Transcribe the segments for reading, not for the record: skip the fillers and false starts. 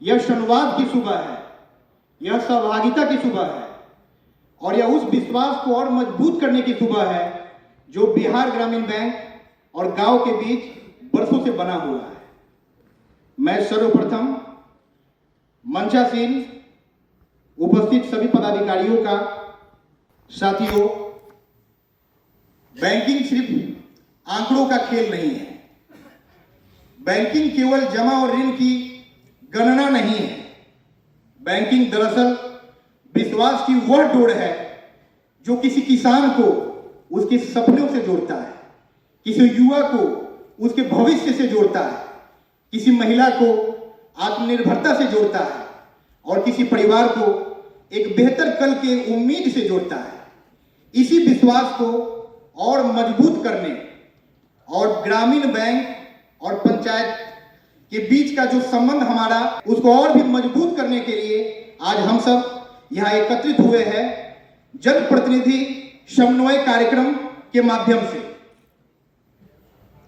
यह संवाद की सुबह है, यह सहभागिता की सुबह है और यह उस विश्वास को और मजबूत करने की सुबह है जो बिहार ग्रामीण बैंक और गांव के बीच वर्षों से बना हुआ है। मैं सर्वप्रथम मंचासीन उपस्थित सभी पदाधिकारियों का, साथियों, बैंकिंग सिर्फ आंकड़ों का खेल नहीं है। बैंकिंग केवल जमा और ऋण की गणना नहीं है। बैंकिंग दरअसल विश्वास की वह डोर है जो किसी किसान को उसके सपनों से जोड़ता है, किसी युवा को उसके भविष्य से जोड़ता है, किसी महिला को आत्मनिर्भरता से जोड़ता है और किसी परिवार को एक बेहतर कल के उम्मीद से जोड़ता है। इसी विश्वास को और मजबूत करने और ग्रामीण बैंक और पंचायत के बीच का जो संबंध हमारा, उसको और भी मजबूत करने के लिए आज हम सब यहाँ एकत्रित हुए हैं जनप्रतिनिधि समन्वय कार्यक्रम के माध्यम से।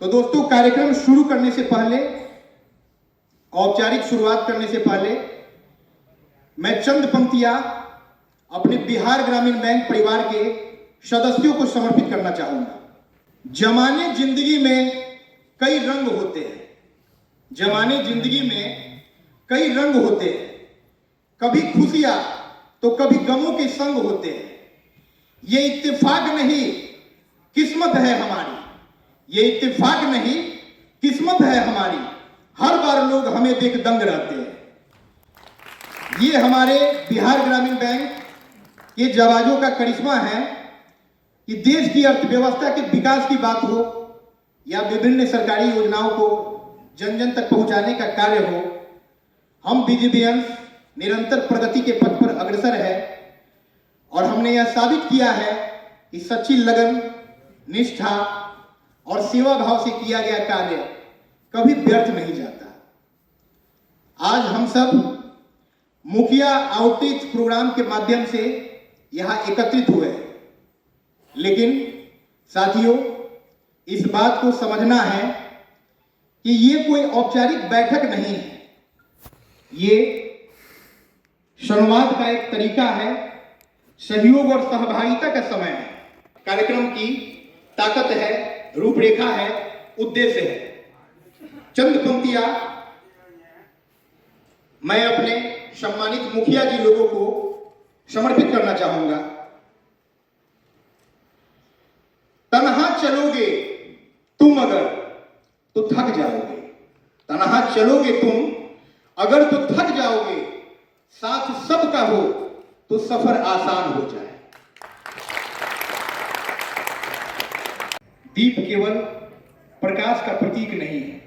तो दोस्तों, कार्यक्रम शुरू करने से पहले, औपचारिक शुरुआत करने से पहले मैं चंद पंक्तियां अपने बिहार ग्रामीण बैंक परिवार के सदस्यों को समर्पित करना चाहूंगा। जमाने जिंदगी में कई रंग होते हैं, जमाने जिंदगी में कई रंग होते हैं, कभी खुशियां तो कभी गमों के संग होते हैं। ये इत्तेफाक नहीं किस्मत है हमारी, ये इत्तेफाक नहीं किस्मत है हमारी, हर बार लोग हमें देख दंग रहते हैं। ये हमारे बिहार ग्रामीण बैंक के जाबाजों का करिश्मा है कि देश की अर्थव्यवस्था के विकास की बात हो या विभिन्न सरकारी योजनाओं को जन जन तक पहुंचाने का कार्य हो, हम बीजेपीएंस निरंतर प्रगति के पथ पर अग्रसर है और हमने यह साबित किया है कि सच्ची लगन, निष्ठा और सेवा भाव से किया गया कार्य कभी व्यर्थ नहीं जाता। आज हम सब मुखिया आउटरीच प्रोग्राम के माध्यम से यहां एकत्रित हुए हैं, लेकिन साथियों, इस बात को समझना है कि ये कोई औपचारिक बैठक नहीं है, ये संवाद का एक तरीका है, सहयोग और सहभागिता का समय है। कार्यक्रम की ताकत है, रूपरेखा है, उद्देश्य है। चंद पंक्तियां मैं अपने सम्मानित मुखिया जी लोगों को समर्पित करना चाहूंगा। तन्हा चलोगे तुम अगर तो थक जाओगे, तन्हा चलोगे तुम अगर तो थक जाओगे, साथ सबका हो तो सफर आसान हो जाए। दीप केवल प्रकाश का प्रतीक नहीं है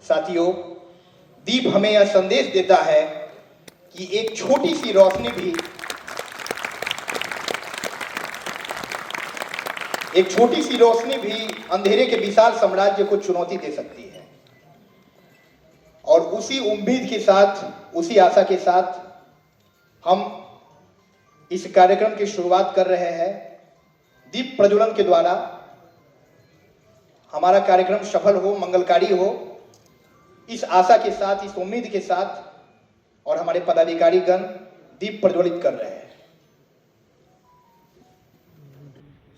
साथियों, दीप हमें यह संदेश देता है कि एक छोटी सी रोशनी भी, एक छोटी सी रोशनी भी अंधेरे के विशाल साम्राज्य को चुनौती दे सकती है। और उसी उम्मीद के साथ, उसी आशा के साथ हम इस कार्यक्रम की शुरुआत कर रहे हैं। दीप प्रज्वलन के द्वारा हमारा कार्यक्रम सफल हो, मंगलकारी हो, इस आशा के साथ, इस उम्मीद के साथ, और हमारे पदाधिकारी गण दीप प्रज्वलित कर रहे हैं।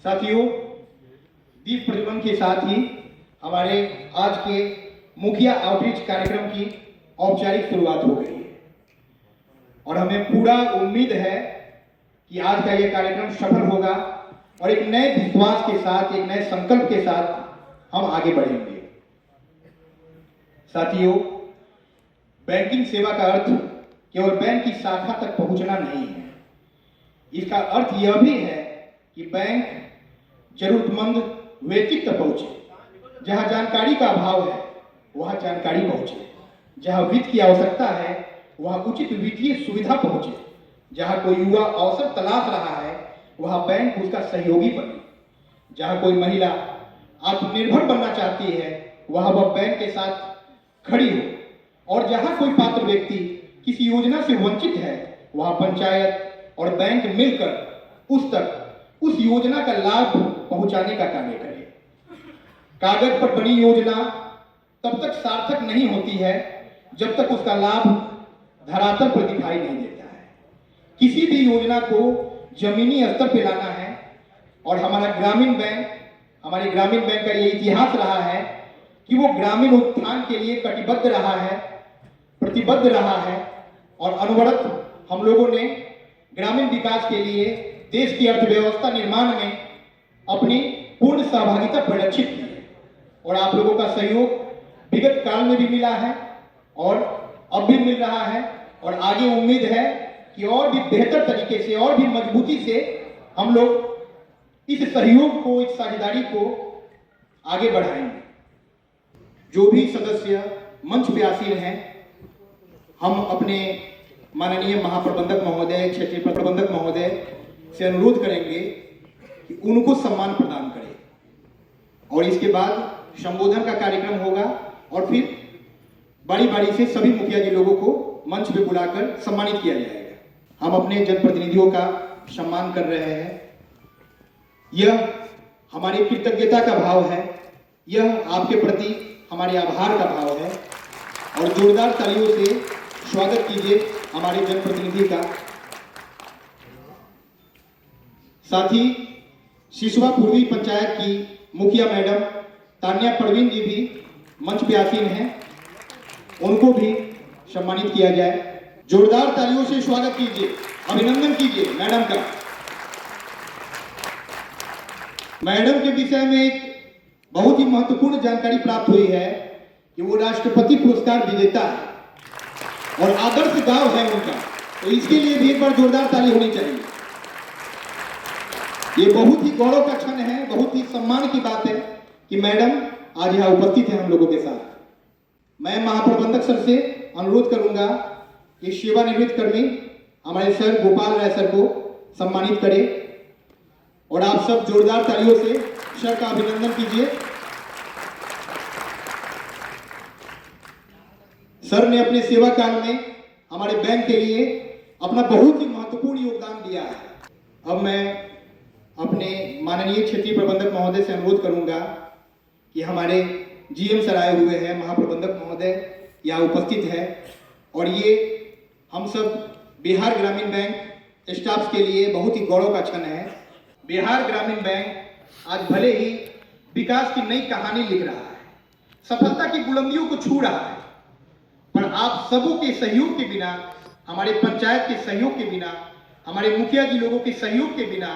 साथियों, दीप प्रज्वलन के साथ ही हमारे आज के मुखिया आउटरीच कार्यक्रम की औपचारिक शुरुआत हो गई है और हमें पूरा उम्मीद है कि आज का यह कार्यक्रम सफल होगा और एक नए विश्वास के साथ, एक नए संकल्प के साथ हम आगे बढ़ेंगे। साथियों, बैंकिंग सेवा का अर्थ केवल बैंक की शाखा तक पहुंचना नहीं है, इसका अर्थ यह भी है कि बैंक जरूरतमंद व्यक्ति तक पहुंचे। जहां जानकारी का अभाव है वहां जानकारी पहुंचे, जहां वित्त की आवश्यकता है वहां उचित वित्तीय सुविधा पहुंचे, जहां कोई युवा अवसर तलाश रहा है वहां बैंक उसका सहयोगी बने, जहां कोई महिला आत्मनिर्भर बनना चाहती है वहां वह बैंक के साथ खड़ी हो, और जहां कोई पात्र व्यक्ति किसी योजना से वंचित है वहां पंचायत और बैंक मिलकर उस तक उस योजना का लाभ पहुंचाने का कार्य करे। कागज पर बनी योजना तब तक सार्थक नहीं होती है जब तक उसका लाभ धरातल पर दिखाई नहीं देता है। किसी भी योजना को जमीनी स्तर पर लाना है और हमारे ग्रामीण बैंक का ये इतिहास रहा है कि वो ग्रामीण उत्थान के लिए कटिबद्ध रहा है, प्रतिबद्ध रहा है और अनवरत हम लोगों ने ग्रामीण विकास के लिए देश की अर्थव्यवस्था निर्माण में अपनी पूर्ण सहभागिता परिलक्षित की है। और आप लोगों का सहयोग विगत काल में भी मिला है और अब भी मिल रहा है और आगे उम्मीद है कि और भी बेहतर तरीके से और भी मजबूती से हम लोग इस सहयोग को, इस साझेदारी को आगे बढ़ाएंगे। जो भी सदस्य मंच पे आसीन हैं, हम अपने माननीय महाप्रबंधक महोदय, क्षेत्रीय प्रबंधक महोदय से अनुरोध करेंगे कि उनको सम्मान प्रदान करें और इसके बाद संबोधन का कार्यक्रम होगा और फिर बारी बारी से सभी मुखिया जी लोगों को मंच पे बुलाकर सम्मानित किया जाएगा। हम अपने जनप्रतिनिधियों का सम्मान कर रहे हैं। यह हमारी कृतज्ञता का भाव है, यह आपके प्रति हमारे आभार का भाव है और जोरदार तालियों से स्वागत कीजिए हमारे जनप्रतिनिधि का। साथ ही सिसवा पूर्वी पंचायत की मुखिया मैडम तान्या परवीन जी भी मंच पे आसीन हैं, उनको भी सम्मानित किया जाए। जोरदार तालियों से स्वागत कीजिए, अभिनंदन कीजिए मैडम का। मैडम के विषय में एक बहुत ही महत्वपूर्ण जानकारी प्राप्त हुई है कि वो राष्ट्रपति पुरस्कार विजेता है और आदर्श गांव है उनका, तो इसके लिए भी एक बार जोरदार ताली होनी चाहिए। ये बहुत ही गौरव का क्षण है, बहुत ही सम्मान की बात है कि मैडम आज यहाँ उपस्थित है हम लोगों के साथ। मैं महाप्रबंधक सर से अनुरोध करूंगा कि सेवानिवृत्त कर्मी हमारे सर गोपाल राय सर को सम्मानित करें और आप सब जोरदार तालियों से सर का अभिनंदन कीजिए। सर ने अपने सेवा काल में हमारे बैंक के लिए अपना बहुत ही महत्वपूर्ण योगदान दिया है। अब मैं अपने माननीय क्षेत्रीय प्रबंधक महोदय से अनुरोध करूंगा कि हमारे जीएम सर आए हुए हैं, महाप्रबंधक महोदय यहाँ उपस्थित है और ये हम सब बिहार ग्रामीण बैंक स्टाफ के लिए बहुत ही गौरव का क्षण है। बिहार ग्रामीण बैंक आज भले ही विकास की नई कहानी लिख रहा है, सफलता की बुलंदियों को छू रहा है, पर आप सबों के सहयोग के बिना, हमारे पंचायत के सहयोग के बिना, हमारे मुखिया जी लोगों के सहयोग के बिना